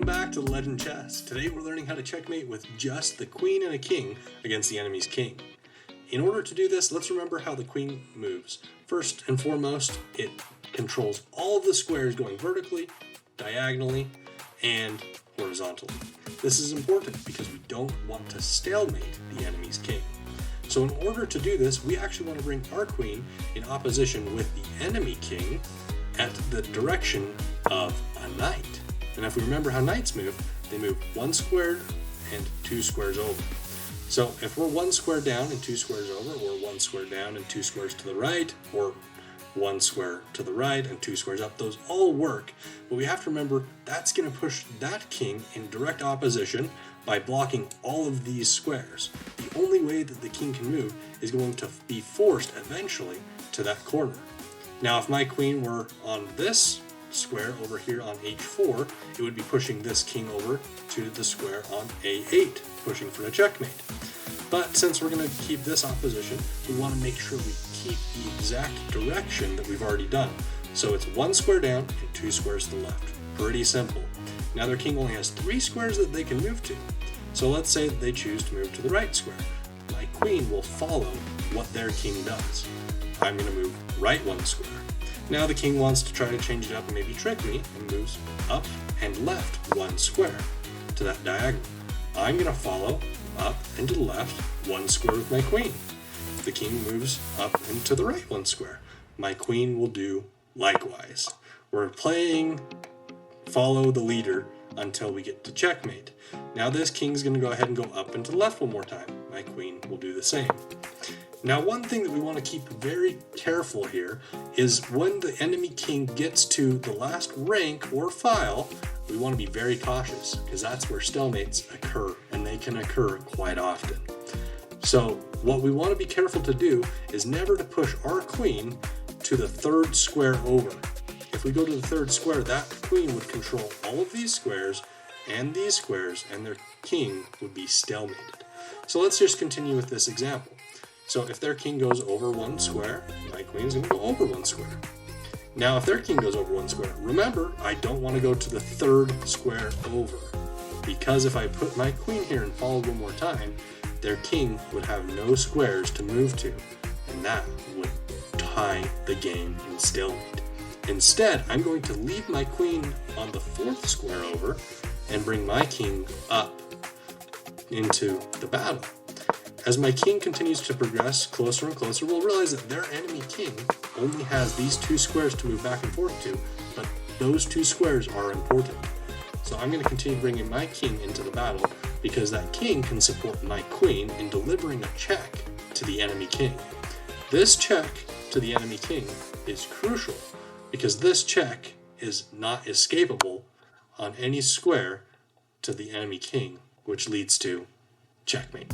back to Legend Chess. Today we're learning how to checkmate with just the queen and a king against the enemy's king. In order to do this, let's remember how the queen moves. First and foremost, it controls all of the squares going vertically, diagonally, and horizontally. This is important because we don't want to stalemate the enemy's king. So in order to do this, we actually want to bring our queen in opposition with the enemy king at the direction of a knight. And if we remember how knights move, they move one square and two squares over. So if we're one square down and two squares over, or one square down and two squares to the right, or one square to the right and two squares up, those all work. But we have to remember that's going to push that king in direct opposition by blocking all of these squares. The only way that the king can move is going to be forced eventually to that corner. Now if my queen were on this square over here on h4, it would be pushing this king over to the square on a8, pushing for a checkmate. But since we're going to keep this opposition, we want to make sure we keep the exact direction that we've already done. So it's one square down and two squares to the left. Pretty simple. Now their king only has three squares that they can move to. So let's say that they choose to move to the right square. My queen will follow what their king does. I'm going to move right one square. Now the king wants to try to change it up and maybe trick me and moves up and left one square to that diagonal. I'm going to follow up and to the left one square with my queen. The king moves up and to the right one square. My queen will do likewise. We're playing follow the leader until we get to checkmate. Now this king's going to go ahead and go up and to the left one more time. My queen will do the same. Now one thing that we want to keep very careful here is when the enemy king gets to the last rank or file, we want to be very cautious because that's where stalemates occur, and they can occur quite often. So what we want to be careful to do is never to push our queen to the third square over. If we go to the third square, that queen would control all of these squares, and their king would be stalemated. So let's just continue with this example. So if their king goes over one square, my queen's going to go over one square. Now if their king goes over one square, remember, I don't want to go to the third square over, because if I put my queen here and followed one more time, their king would have no squares to move to, and that would tie the game in stalemate. Instead, I'm going to leave my queen on the fourth square over and bring my king up into the battle. As my king continues to progress closer and closer, we'll realize that their enemy king only has these two squares to move back and forth to, but those two squares are important. So I'm going to continue bringing my king into the battle because that king can support my queen in delivering a check to the enemy king. This check to the enemy king is crucial because this check is not escapable on any square to the enemy king, which leads to checkmate.